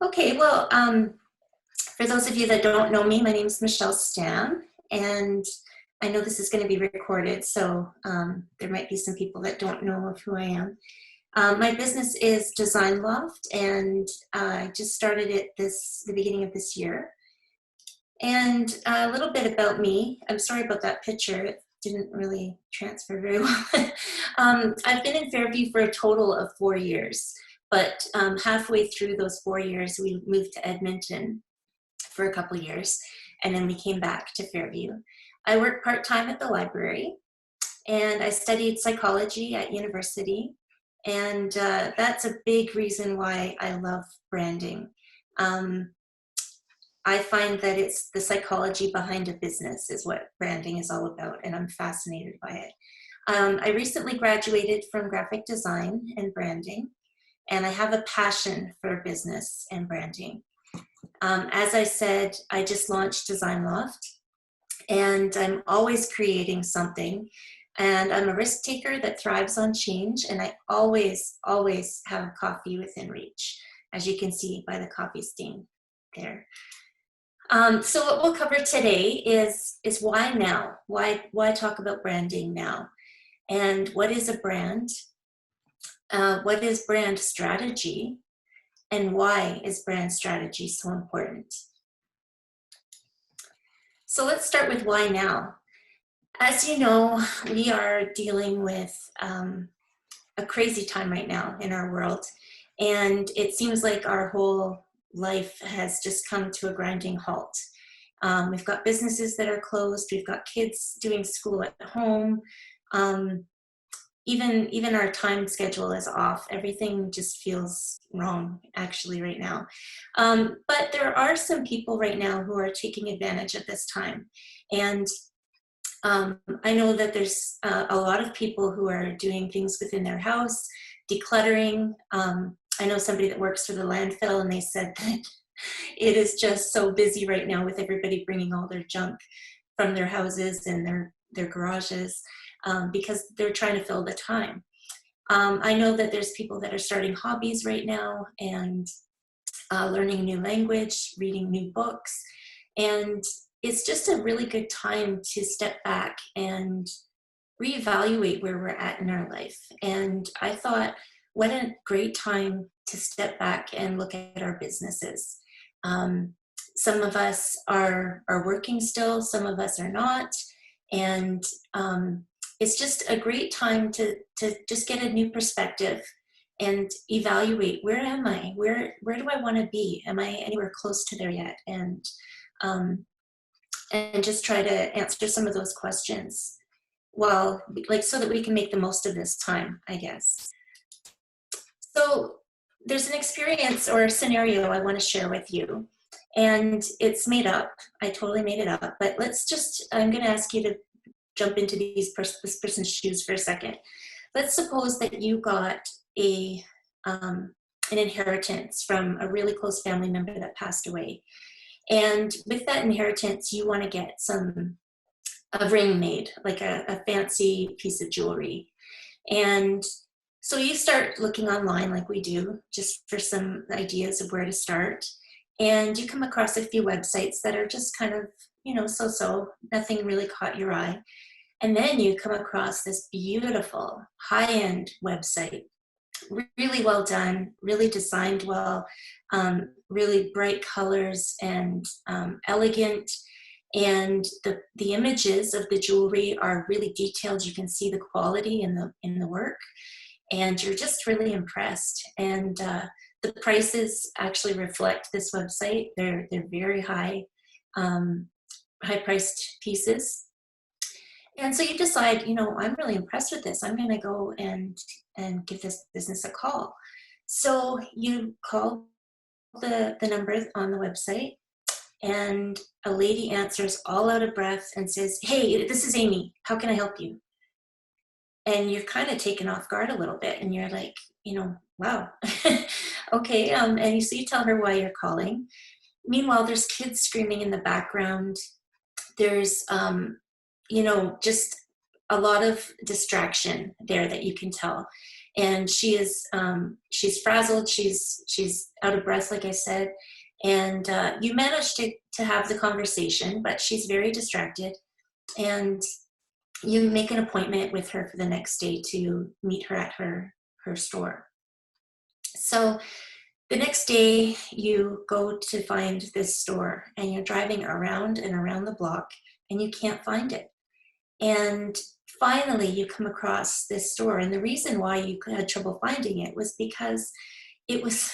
Okay, well, for those of you that don't know me, my name is Michelle Stam, and I know this is going to be recorded, so there might be some people that don't know of who I am. My business is Design Loft, and I just started it the beginning of this year. And a little bit about me. I'm sorry about that picture. It didn't really transfer very well. I've been in Fairview for a total of 4 years, but halfway through those 4 years, we moved to Edmonton for a couple of years, and then we came back to Fairview. I work part-time at the library, and I studied psychology at university, and that's a big reason why I love branding. I find that it's the psychology behind a business is what branding is all about, and I'm fascinated by it. I recently graduated from graphic design and branding, and I have a passion for business and branding. As I said, I just launched Design Loft, and I'm always creating something. And I'm a risk taker that thrives on change, and I always, always have coffee within reach, as you can see by the coffee stain there. So what we'll cover today is why now? Why talk about branding now? And what is a brand? What is brand strategy? And why is brand strategy so important? So let's start with why now. As you know, we are dealing with a crazy time right now in our world. And it seems like our whole life has just come to a grinding halt. We've got businesses that are closed. We've got kids doing school at home. Even our time schedule is off. Everything just feels wrong, actually, right now. But there are some people right now who are taking advantage of this time. And I know that there's a lot of people who are doing things within their house, decluttering. I know somebody that works for the landfill, and they said that it is just so busy right now with everybody bringing all their junk from their houses and their garages because they're trying to fill the time. I know that there's people that are starting hobbies right now and learning a new language, reading new books, and it's just a really good time to step back and reevaluate where we're at in our life. And I thought, what a great time to step back and look at our businesses. Some of us are working still, some of us are not. And it's just a great time to just get a new perspective and evaluate, where am I? Where do I want to be? Am I anywhere close to there yet? And just try to answer some of those questions so that we can make the most of this time, I guess. So there's an experience or a scenario I want to share with you, and it's made up. I totally made it up, but I'm going to ask you to jump into this person's shoes for a second. Let's suppose that you got an inheritance from a really close family member that passed away. And with that inheritance, you want to get a ring made, like a fancy piece of jewelry. And so you start looking online like we do, just for some ideas of where to start. And you come across a few websites that are just kind of, so-so, nothing really caught your eye. And then you come across this beautiful high-end website, really well done, really designed well, really bright colors and elegant. And the images of the jewelry are really detailed. You can see the quality in the work, and you're just really impressed. And the prices actually reflect this website. They're very high-priced pieces. And so you decide, I'm really impressed with this. I'm going to go and give this business a call. So you call the number on the website, and a lady answers all out of breath and says, "Hey, this is Amy. How can I help you?" And you're kind of taken off guard a little bit, and you're like, wow. Okay. And so you tell her why you're calling. Meanwhile, there's kids screaming in the background. There's, just a lot of distraction there that you can tell. and she's frazzled, she's out of breath, like I said, and you manage to have the conversation, but she's very distracted, and you make an appointment with her for the next day to meet her at her store. So the next day you go to find this store, and you're driving around and around the block, and you can't find it. And finally you come across this store, and the reason why you had trouble finding it was because it was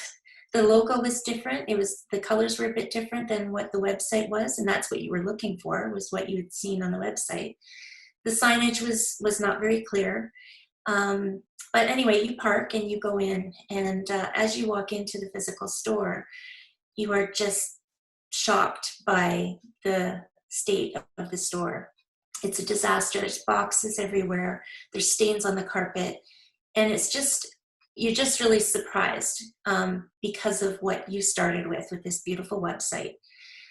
the logo was different. The colors were a bit different than what the website was, and that's what you were looking for, was what you had seen on the website. The signage was not very clear. But anyway, you park and you go in, and as you walk into the physical store, you are just shocked by the state of the store. It's a disaster. There's boxes everywhere. There's stains on the carpet. And you're just really surprised because of what you started with this beautiful website.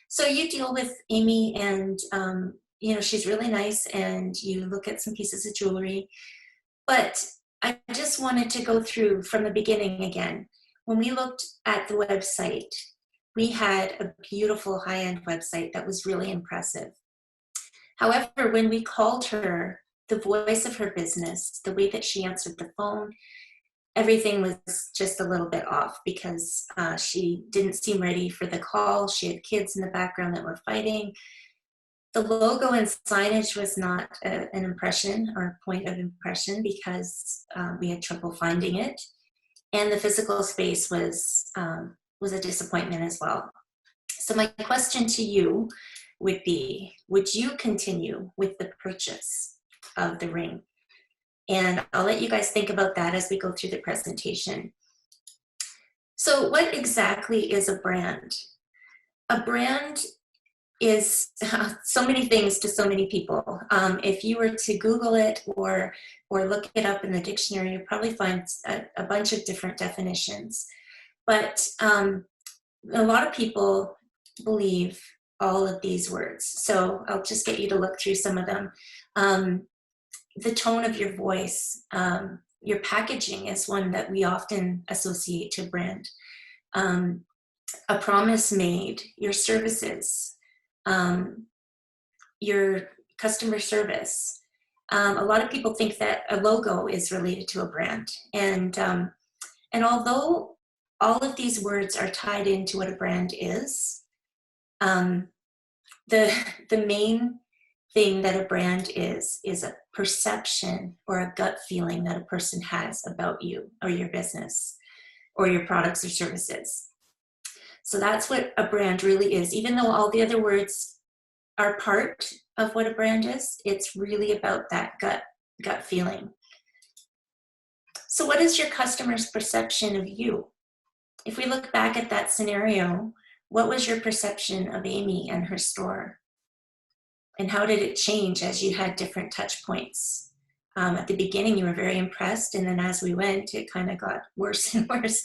So you deal with Amy, and she's really nice, and you look at some pieces of jewelry. But I just wanted to go through from the beginning again. When we looked at the website, we had a beautiful high-end website that was really impressive. However, when we called her, the voice of her business, the way that she answered the phone, everything was just a little bit off, because she didn't seem ready for the call. She had kids in the background that were fighting. The logo and signage was not an impression or a point of impression, because we had trouble finding it. And the physical space was a disappointment as well. So my question to you would be, would you continue with the purchase of the ring? And I'll let you guys think about that as we go through the presentation. So what exactly is a brand? A brand is so many things to so many people. If you were to Google it or look it up in the dictionary, you'll probably find a bunch of different definitions. But a lot of people believe all of these words. So I'll just get you to look through some of them. The tone of your voice, your packaging is one that we often associate to brand. A promise made, your services, your customer service. A lot of people think that a logo is related to a brand. And although all of these words are tied into what a brand is, the main thing that a brand is a perception or a gut feeling that a person has about you or your business or your products or services. So that's what a brand really is. Even though all the other words are part of what a brand is, it's really about that gut feeling. So what is your customer's perception of you? If we look back at that scenario, what was your perception of Amy and her store? And how did it change as you had different touch points? At the beginning, you were very impressed, and then as we went, it kind of got worse and worse.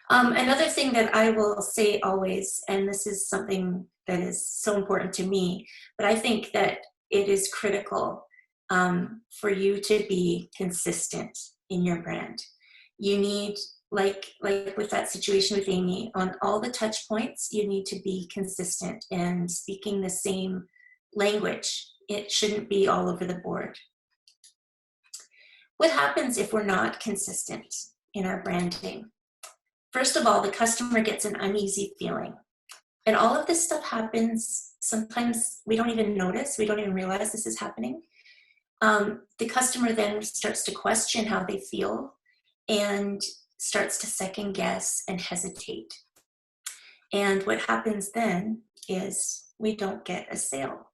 Another thing that I will say always, and this is something that is so important to me, but I think that it is critical for you to be consistent in your brand. You need, like with that situation with Amy, on all the touch points, you need to be consistent and speaking the same language. It shouldn't be all over the board. What happens if we're not consistent in our branding? First of all, the customer gets an uneasy feeling. And all of this stuff happens, sometimes we don't even notice, we don't even realize this is happening. The customer then starts to question how they feel and starts to second guess and hesitate. And what happens then is we don't get a sale.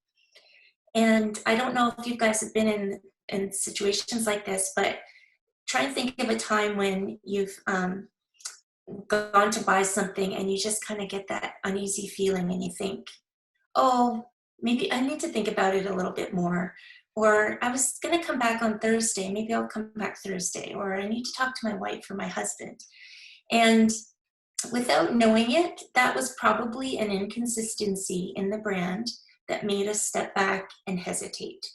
And I don't know if you guys have been in situations like this, but try and think of a time when you've gone to buy something and you just kind of get that uneasy feeling and you think, oh, maybe I need to think about it a little bit more. Or I was going to come back on Thursday, maybe I'll come back Thursday. Or I need to talk to my wife or my husband. And without knowing it, that was probably an inconsistency in the brand that made us step back and hesitate.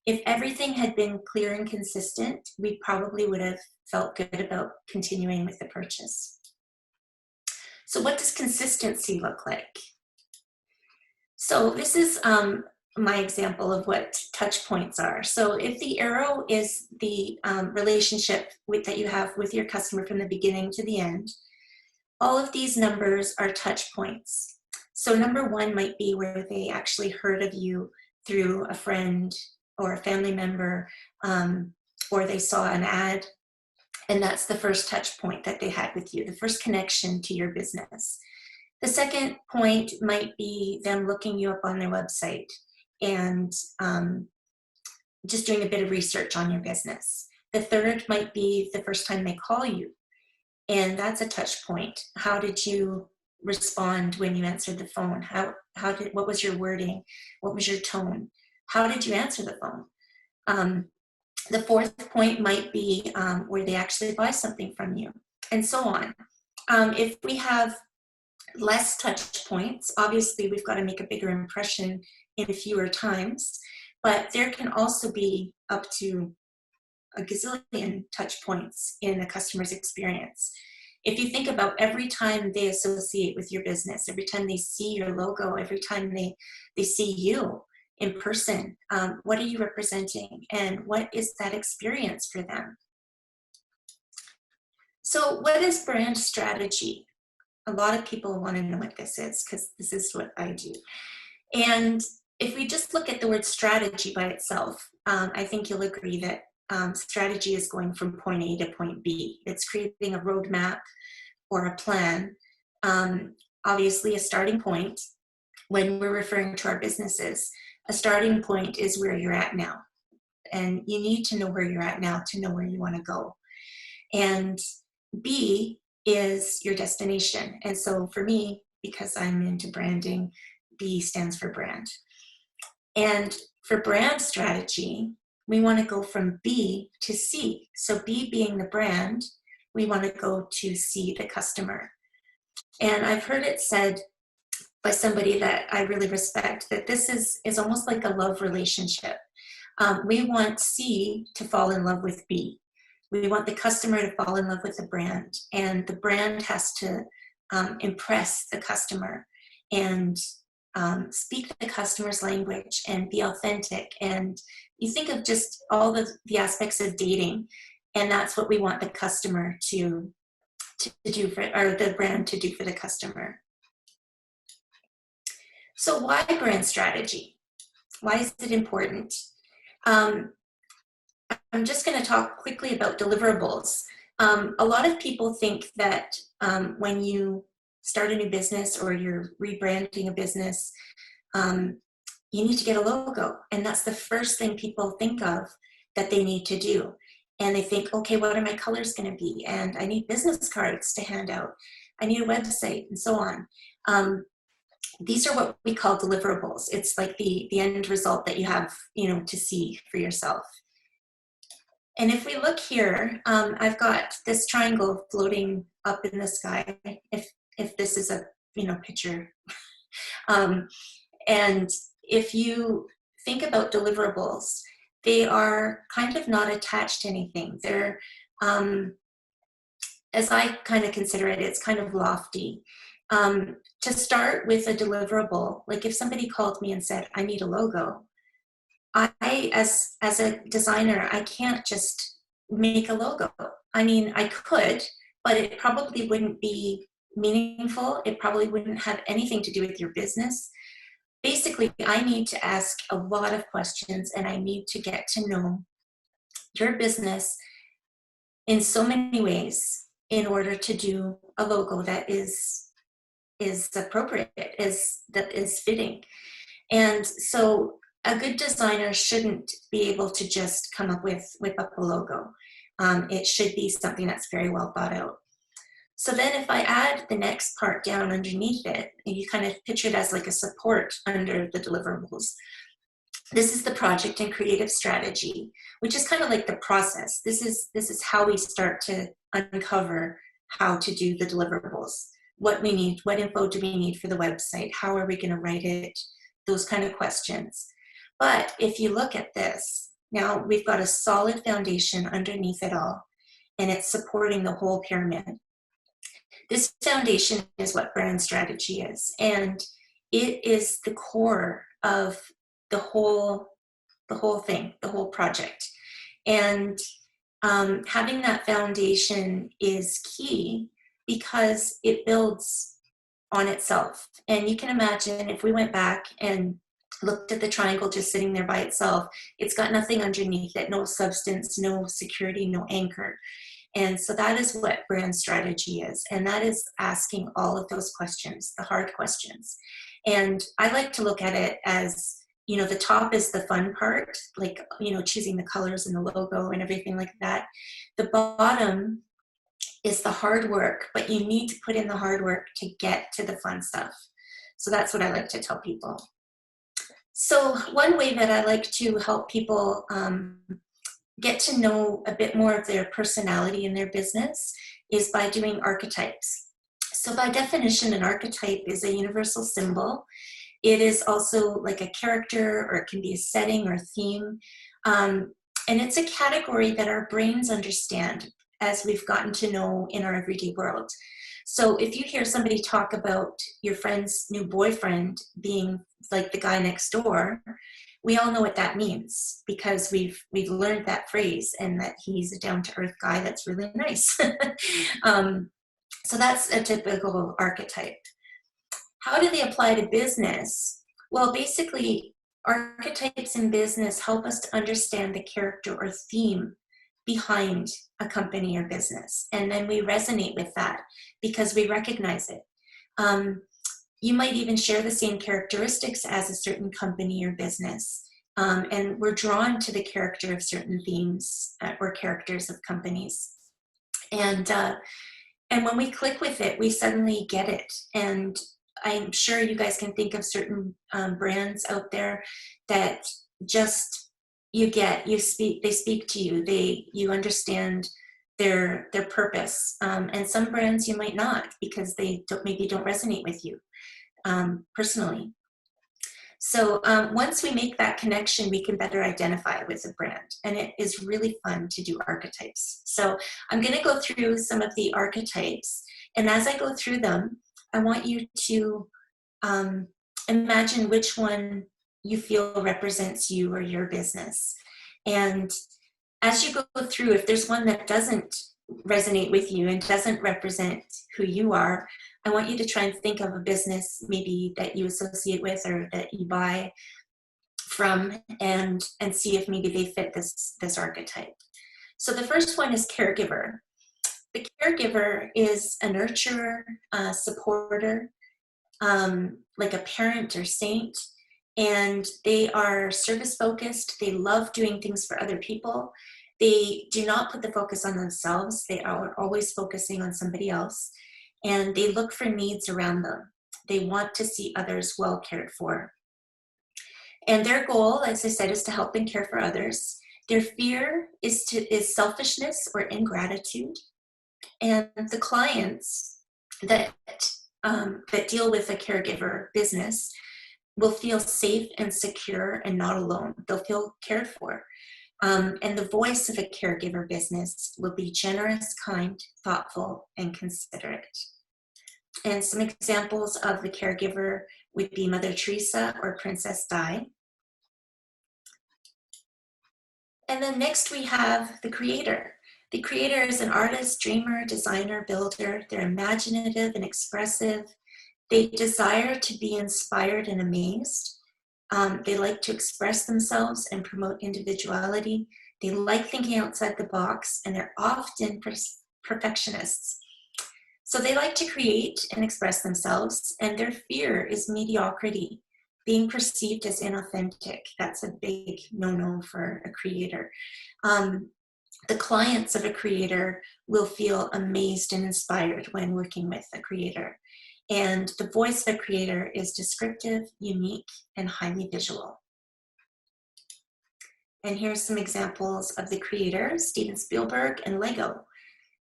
If everything had been clear and consistent, we probably would have felt good about continuing with the purchase. So what does consistency look like? So this is my example of what touch points are. So if the arrow is the relationship that you have with your customer from the beginning to the end, all of these numbers are touch points. So number 1 might be where they actually heard of you through a friend or a family member, or they saw an ad, and that's the first touch point that they had with you, the first connection to your business. The second point might be them looking you up on their website and just doing a bit of research on your business. The third might be the first time they call you, and that's a touch point. How did you respond when you answered the phone? What was your wording? What was your tone? How did you answer the phone? The fourth point might be where they actually buy something from you, and so on. If we have less touch points, obviously we've got to make a bigger impression in fewer times, but there can also be up to a gazillion touch points in a customer's experience. If you think about every time they associate with your business, every time they see your logo, every time they see you in person, what are you representing and what is that experience for them? So what is brand strategy? A lot of people want to know what this is because this is what I do. And if we just look at the word strategy by itself, I think you'll agree that strategy is going from point A to point B. It's creating a roadmap or a plan. Obviously, a starting point when we're referring to our businesses, a starting point is where you're at now. And you need to know where you're at now to know where you want to go. And B is your destination. And so for me, because I'm into branding, B stands for brand. And for brand strategy, we want to go from B to C. So B being the brand, we want to go to C, the customer. And I've heard it said by somebody that I really respect that this is almost like a love relationship. We want C to fall in love with B. We want the customer to fall in love with the brand, and the brand has to impress the customer and speak the customer's language and be authentic. And you think of just all the aspects of dating, and that's what we want the customer to do for, or the brand to do for the customer. So why brand strategy? Why is it important? I'm just going to talk quickly about deliverables. A lot of people think that when you start a new business or you're rebranding a business, you need to get a logo. And that's the first thing people think of that they need to do. And they think, okay, what are my colors going to be? And I need business cards to hand out. I need a website and so on. These are what we call deliverables. It's like the end result that you have, to see for yourself. And if we look here, I've got this triangle floating up in the sky, if this is a picture. And if you think about deliverables, they are kind of not attached to anything. They're, as I kind of consider it, it's kind of lofty. To start with a deliverable, like if somebody called me and said, I need a logo, I, as a designer, I can't just make a logo. I mean, I could, but it probably wouldn't be meaningful. It probably wouldn't have anything to do with your business. Basically, I need to ask a lot of questions, and I need to get to know your business in so many ways in order to do a logo that is appropriate, that is fitting. And so a good designer shouldn't be able to just come up whip up a logo. It should be something that's very well thought out. So then if I add the next part down underneath it, you kind of picture it as like a support under the deliverables. This is the project and creative strategy, which is kind of like the process. This is how we start to uncover how to do the deliverables. What we need, what info do we need for the website? How are we going to write it? Those kind of questions. But if you look at this, Now we've got a solid foundation underneath it all, and it's supporting the whole pyramid. This foundation is what brand strategy is, and it is the core of the whole thing, the whole project. And having that foundation is key because it builds on itself. And you can imagine if we went back and looked at the triangle just sitting there by itself, it's got nothing underneath it, no substance, no security, no anchor. And so that is what brand strategy is. And that is asking all of those questions, the hard questions. And I like to look at it as, you know, the top is the fun part, like, you know, choosing the colors and the logo and everything like that. The bottom is the hard work, but you need to put in the hard work to get to the fun stuff. So that's what I like to tell people. So one way that I like to help people get to know a bit more of their personality in their business is by doing archetypes. So by definition, an archetype is a universal symbol. It is also like a character, or it can be a setting or theme. And it's a category that our brains understand as we've gotten to know in our everyday world. So if you hear somebody talk about your friend's new boyfriend being like the guy next door, we all know what that means because we've learned that phrase, and that he's a down-to-earth guy that's really nice. So that's a typical archetype. How do they apply to business? Well, basically, archetypes in business help us to understand the character or theme behind a company or business. And then we resonate with that because we recognize it. You might even share the same characteristics as a certain company or business. And we're drawn to the character of certain themes or characters of companies. And when we click with it, we suddenly get it. And I'm sure you guys can think of certain brands out there that just they speak to you. You understand their purpose. And some brands you might not, because they maybe don't resonate with you personally. So once we make that connection, we can better identify with the brand. And it is really fun to do archetypes. So I'm going to go through some of the archetypes. And as I go through them, I want you to imagine which one you feel represents you or your business. And as you go through, if there's one that doesn't resonate with you and doesn't represent who you are, I want you to try and think of a business maybe that you associate with or that you buy from, and see if maybe they fit this archetype. So the first one is caregiver. The caregiver is a nurturer, supporter, like a parent or saint, and they are service focused. They love doing things for other people. They do not put the focus on themselves. They are always focusing on somebody else, and they look for needs around them. They want to see others well cared for. And their goal, as I said, is to help and care for others. Their fear is selfishness or ingratitude. And the clients that deal with a caregiver business will feel safe and secure and not alone. They'll feel cared for. And the voice of a caregiver business will be generous, kind, thoughtful, and considerate. And some examples of the caregiver would be Mother Teresa or Princess Di. And then next we have the creator. The creator is an artist, dreamer, designer, builder. They're imaginative and expressive. They desire to be inspired and amazed. They like to express themselves and promote individuality. They like thinking outside the box, and they're often perfectionists. So they like to create and express themselves, and their fear is mediocrity, being perceived as inauthentic. That's a big no-no for a creator. The clients of a creator will feel amazed and inspired when working with a creator. And the voice of a creator is descriptive, unique, and highly visual. And here's some examples of the creator, Steven Spielberg and Lego.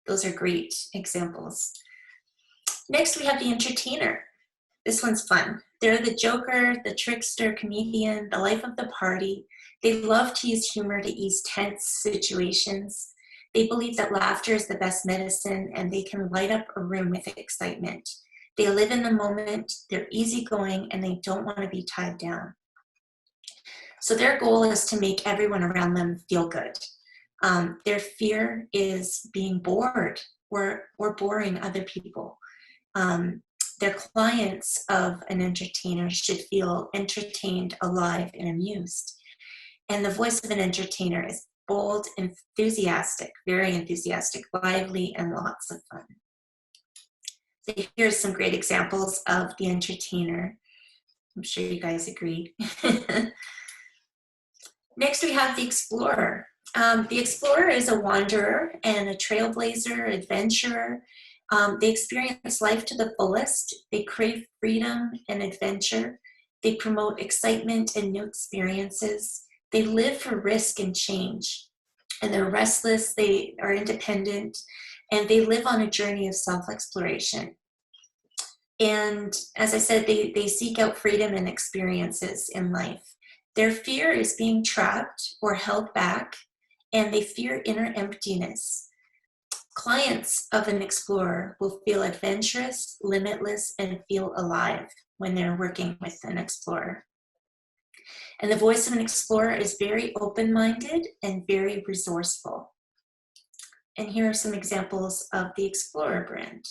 Those are great examples. Next, we have the entertainer. This one's fun. They're the joker, the trickster, comedian, the life of the party. They love to use humor to ease tense situations. They believe that laughter is the best medicine, and they can light up a room with excitement. They live in the moment, they're easygoing, and they don't want to be tied down. So their goal is to make everyone around them feel good. Their fear is being bored or boring other people. Their clients of an entertainer should feel entertained, alive, and amused. And the voice of an entertainer is bold, enthusiastic, very enthusiastic, lively, and lots of fun. So here's some great examples of the entertainer. I'm sure you guys agree. Next, we have the explorer. The explorer is a wanderer and a trailblazer, adventurer. They experience life to the fullest. They crave freedom and adventure. They promote excitement and new experiences. They live for risk and change. And they're restless, they are independent, and they live on a journey of self-exploration. And as I said, they seek out freedom and experiences in life. Their fear is being trapped or held back, and they fear inner emptiness. Clients of an explorer will feel adventurous, limitless, and feel alive when they're working with an explorer. And the voice of an explorer is very open-minded and very resourceful. And here are some examples of the Explorer brand.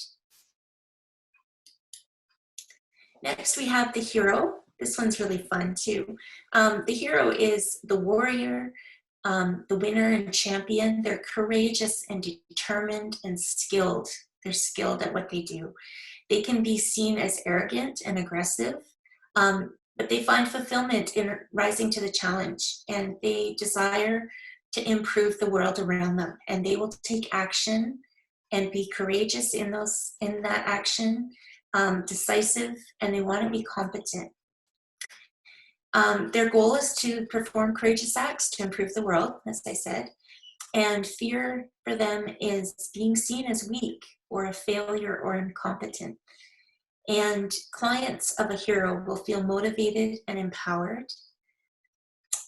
Next, we have the hero. This one's really fun too. The hero is the warrior, the winner and champion. They're courageous and determined and skilled. They're skilled at what they do. They can be seen as arrogant and aggressive, but they find fulfillment in rising to the challenge, and they desire to improve the world around them, and they will take action and be courageous in that action, decisive, and they want to be competent. Their goal is to perform courageous acts to improve the world, as I said, and fear for them is being seen as weak or a failure or incompetent. And clients of a hero will feel motivated and empowered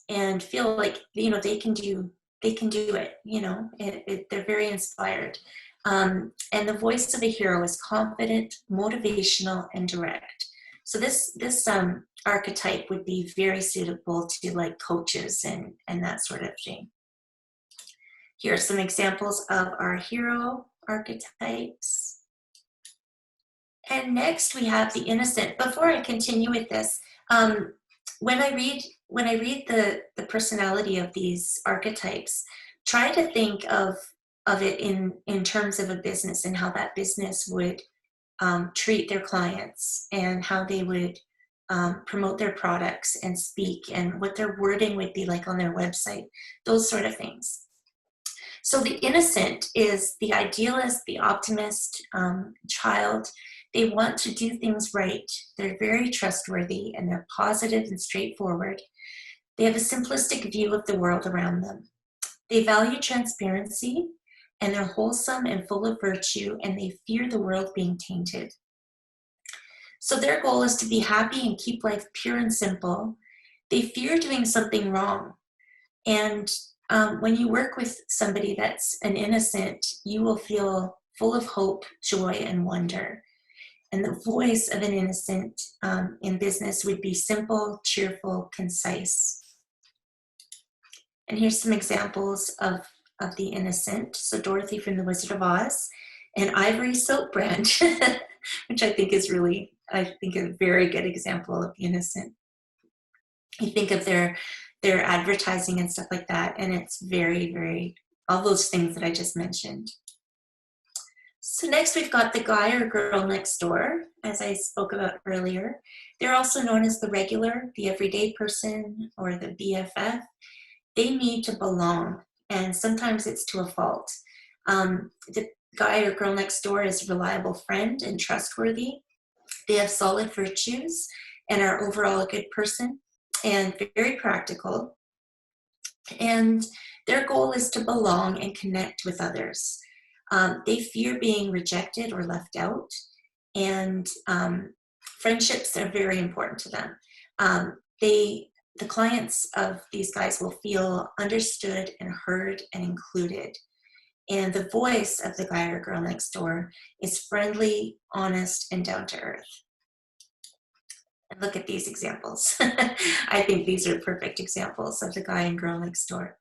and feel like, they can do it, they're very inspired. And the voice of a hero is confident, motivational, and direct. So this archetype would be very suitable to like coaches and that sort of thing. Here are some examples of our hero archetypes. And next we have the innocent. Before I continue with this, when I read the personality of these archetypes, try to think of it in terms of a business and how that business would treat their clients and how they would promote their products and speak and what their wording would be like on their website, those sort of things. So the innocent is the idealist, the optimist child. They want to do things right. They're very trustworthy and they're positive and straightforward. They have a simplistic view of the world around them. They value transparency and they're wholesome and full of virtue, and they fear the world being tainted. So their goal is to be happy and keep life pure and simple. They fear doing something wrong. And when you work with somebody that's an innocent, you will feel full of hope, joy, and wonder. And the voice of an innocent in business would be simple, cheerful, concise. And here's some examples of the innocent. So Dorothy from The Wizard of Oz, and Ivory Soap brand, which I think is really, a very good example of the innocent. You think of their advertising and stuff like that, and it's very, very, all those things that I just mentioned. So next we've got the guy or girl next door, as I spoke about earlier. They're also known as the regular, the everyday person, or the BFF. They need to belong, and sometimes it's to a fault. The guy or girl next door is a reliable friend and trustworthy. They have solid virtues and are overall a good person and very practical. And their goal is to belong and connect with others. They fear being rejected or left out, and Friendships are very important to them. The clients of these guys will feel understood and heard and included. And the voice of the guy or girl next door is friendly, honest, and down to earth. And look at these examples. I think these are perfect examples of the guy and girl next door.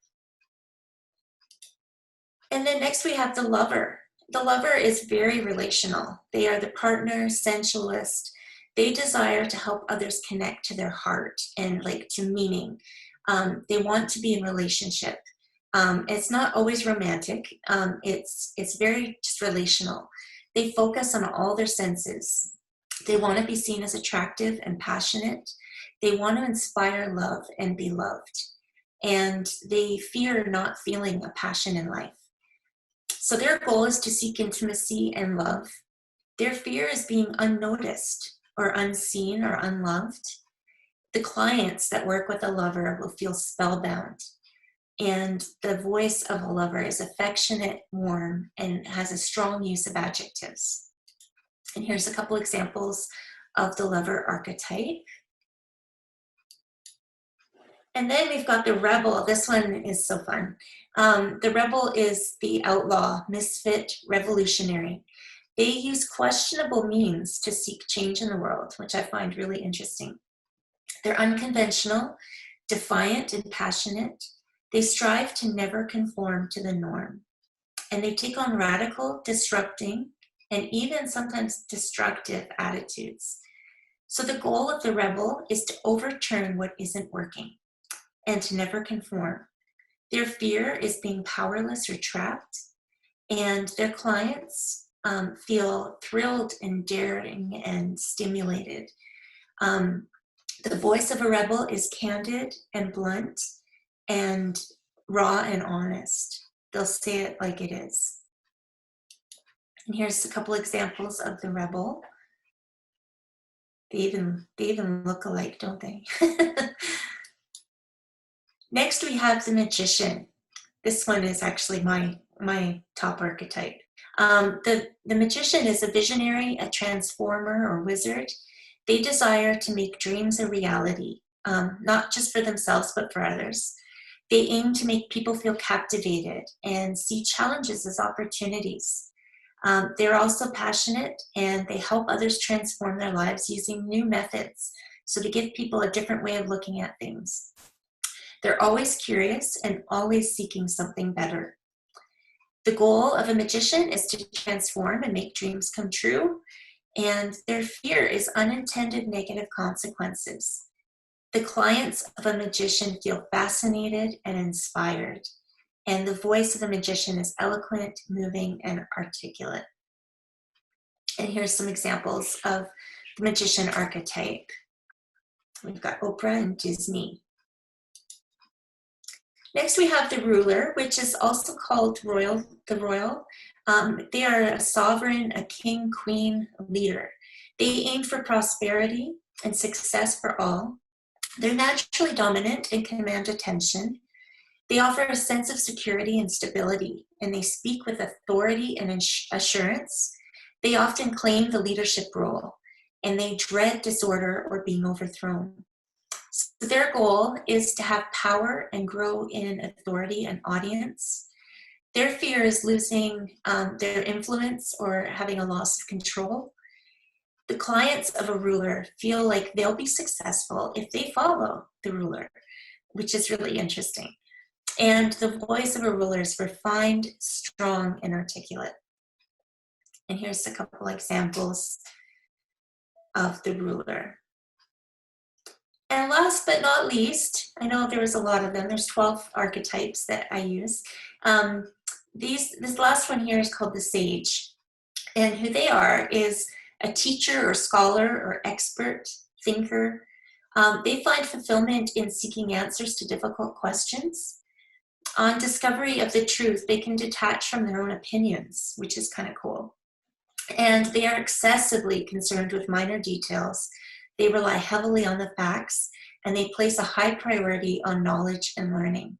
And then next we have the lover. The lover is very relational. They are the partner, sensualist. They desire to help others connect to their heart and like to meaning. They want to be in relationship. It's not always romantic. It's very just relational. They focus on all their senses. They want to be seen as attractive and passionate. They want to inspire love and be loved. And they fear not feeling a passion in life. So their goal is to seek intimacy and love. Their fear is being unnoticed or unseen or unloved. The clients that work with a lover will feel spellbound. And the voice of a lover is affectionate, warm, and has a strong use of adjectives. And here's a couple examples of the lover archetype. And then we've got the rebel. This one is so fun. The rebel is the outlaw, misfit, revolutionary. They use questionable means to seek change in the world, which I find really interesting. They're unconventional, defiant, and passionate. They strive to never conform to the norm. And they take on radical, disrupting, and even sometimes destructive attitudes. So the goal of the rebel is to overturn what isn't working and to never conform. Their fear is being powerless or trapped, and their clients feel thrilled and daring and stimulated. The voice of a rebel is candid and blunt and raw and honest. They'll say it like it is. And here's a couple examples of the rebel. They even look alike, don't they? Next, we have the magician. This one is actually my top archetype. The magician is a visionary, a transformer, or wizard. They desire to make dreams a reality, not just for themselves, but for others. They aim to make people feel captivated and see challenges as opportunities. They're also passionate, and they help others transform their lives using new methods, so to give people a different way of looking at things. They're always curious and always seeking something better. The goal of a magician is to transform and make dreams come true, and their fear is unintended negative consequences. The clients of a magician feel fascinated and inspired, and the voice of a magician is eloquent, moving, and articulate. And here's some examples of the magician archetype. We've got Oprah and Disney. Next, we have the ruler, which is also called the royal. They are a sovereign, a king, queen, leader. They aim for prosperity and success for all. They're naturally dominant and command attention. They offer a sense of security and stability, and they speak with authority and assurance. They often claim the leadership role, and they dread disorder or being overthrown. So their goal is to have power and grow in authority and audience. Their fear is losing their influence or having a loss of control. The clients of a ruler feel like they'll be successful if they follow the ruler, which is really interesting. And the voice of a ruler is refined, strong, and articulate. And here's a couple examples of the ruler. And last but not least, I know there was a lot of them. There's 12 archetypes that I use. This last one here is called the sage. And who they are is a teacher or scholar or expert thinker. They find fulfillment in seeking answers to difficult questions. On discovery of the truth, they can detach from their own opinions, which is kind of cool. And they are excessively concerned with minor details. They rely heavily on the facts, and they place a high priority on knowledge and learning.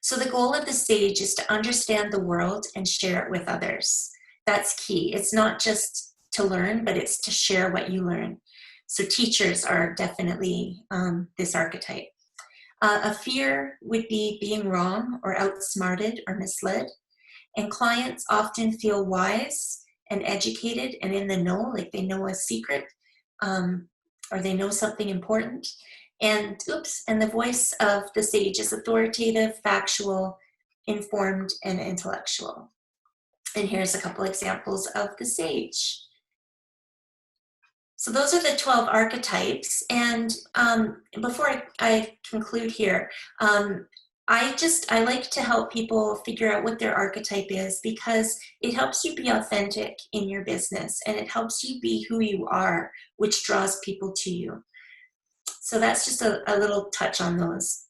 So the goal of the sage is to understand the world and share it with others. That's key. It's not just to learn, but it's to share what you learn. So teachers are definitely this archetype. A fear would be being wrong or outsmarted or misled. And clients often feel wise and educated and in the know, like they know a secret, or they know something important. And the voice of the sage is authoritative, factual, informed, and intellectual. And here's a couple examples of the sage. So those are the 12 archetypes. And before I conclude here, I like to help people figure out what their archetype is, because it helps you be authentic in your business and it helps you be who you are, which draws people to you. So that's just a little touch on those.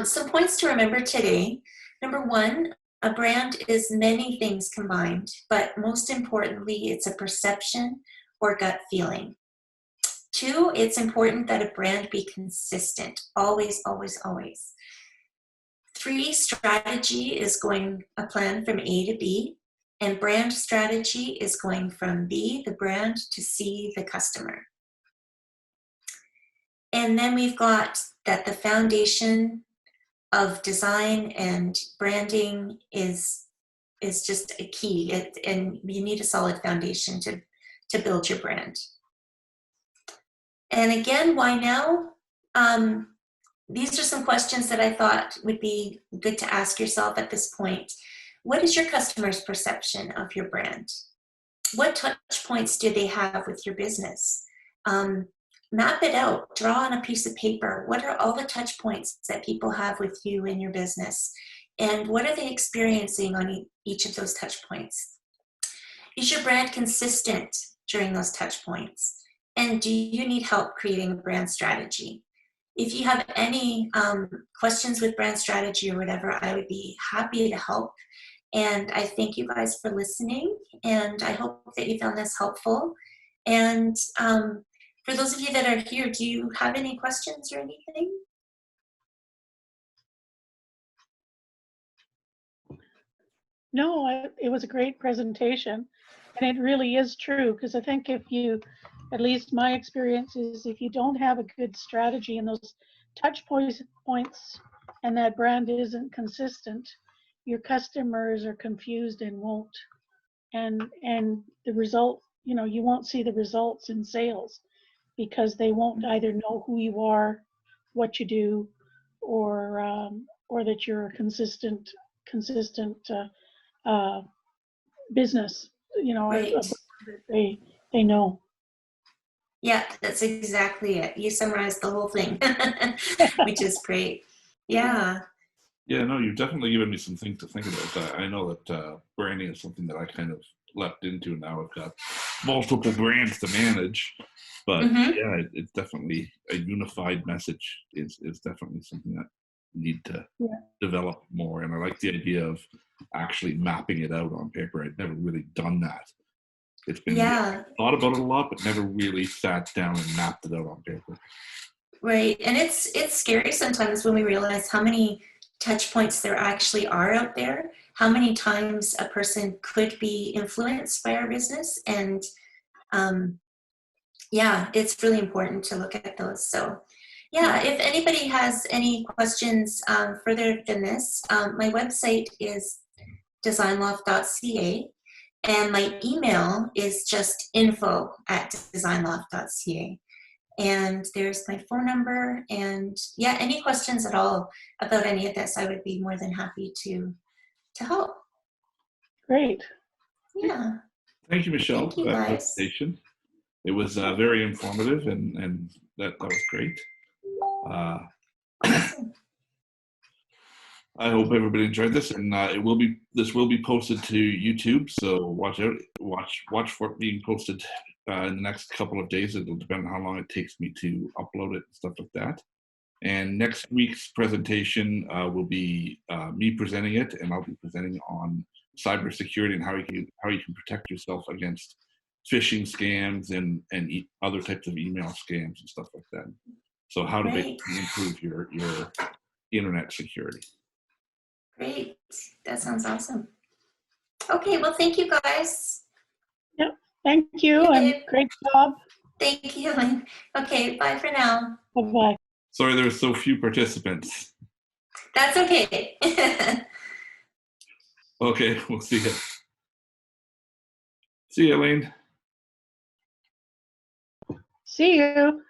Some points to remember today. Number one, a brand is many things combined, but most importantly, it's a perception or gut feeling. Two, it's important that a brand be consistent, always, always, always. Three, strategy is going a plan from A to B, and brand strategy is going from B, the brand, to C, the customer. And then we've got that the foundation of design and branding is just a key, and you need a solid foundation to build your brand. And again, why now? These are some questions that I thought would be good to ask yourself at this point. What is your customer's perception of your brand? What touch points do they have with your business? Map it out, draw on a piece of paper. What are all the touch points that people have with you in your business? And what are they experiencing on each of those touch points? Is your brand consistent during those touch points? And do you need help creating a brand strategy? If you have any questions with brand strategy or whatever, I would be happy to help. And I thank you guys for listening, and I hope that you found this helpful. And for those of you that are here, do you have any questions or anything? No, it was a great presentation, and it really is true, because I think if you, at least my experience is, if you don't have a good strategy and those touch points and that brand isn't consistent, your customers are confused and won't, and the result, you won't see the results in sales, because they won't either know who you are, what you do, or that you're a consistent business, Right. they know. Yeah, that's exactly it. You summarized the whole thing, which is great. Yeah. Yeah, no, you've definitely given me some things to think about. I know that branding is something that I kind of leapt into. Now I've got multiple brands to manage, but yeah, it's definitely a unified message is definitely something that you need to develop more. And I like the idea of actually mapping it out on paper. I'd never really done that. It's been thought about it a lot, but never really sat down and mapped it out on paper. Right, and it's scary sometimes when we realize how many touch points there actually are out there, how many times a person could be influenced by our business, and yeah, it's really important to look at those. So yeah, if anybody has any questions further than this, my website is designloft.ca, and my email is just info@designloft.ca. And there's my phone number, and yeah, any questions at all about any of this, I would be more than happy to help. Great. Yeah. Thank you, Michelle, Thank you, for that guys. presentation. It was very informative, and that was great. Awesome. I hope everybody enjoyed this, and this will be posted to YouTube. So watch out, watch for it being posted in the next couple of days. It'll depend on how long it takes me to upload it and stuff like that. And next week's presentation will be me presenting it, and I'll be presenting on cybersecurity and how you can protect yourself against phishing scams and other types of email scams and stuff like that. So how to basically improve your internet security. Great. That sounds awesome. Okay, well, thank you, guys. Yep. Thank you, and Okay. great job. Thank you. Okay, bye for now. Bye-bye. Sorry there were so few participants. That's okay. Okay, we'll see you. See you, Elaine. See you.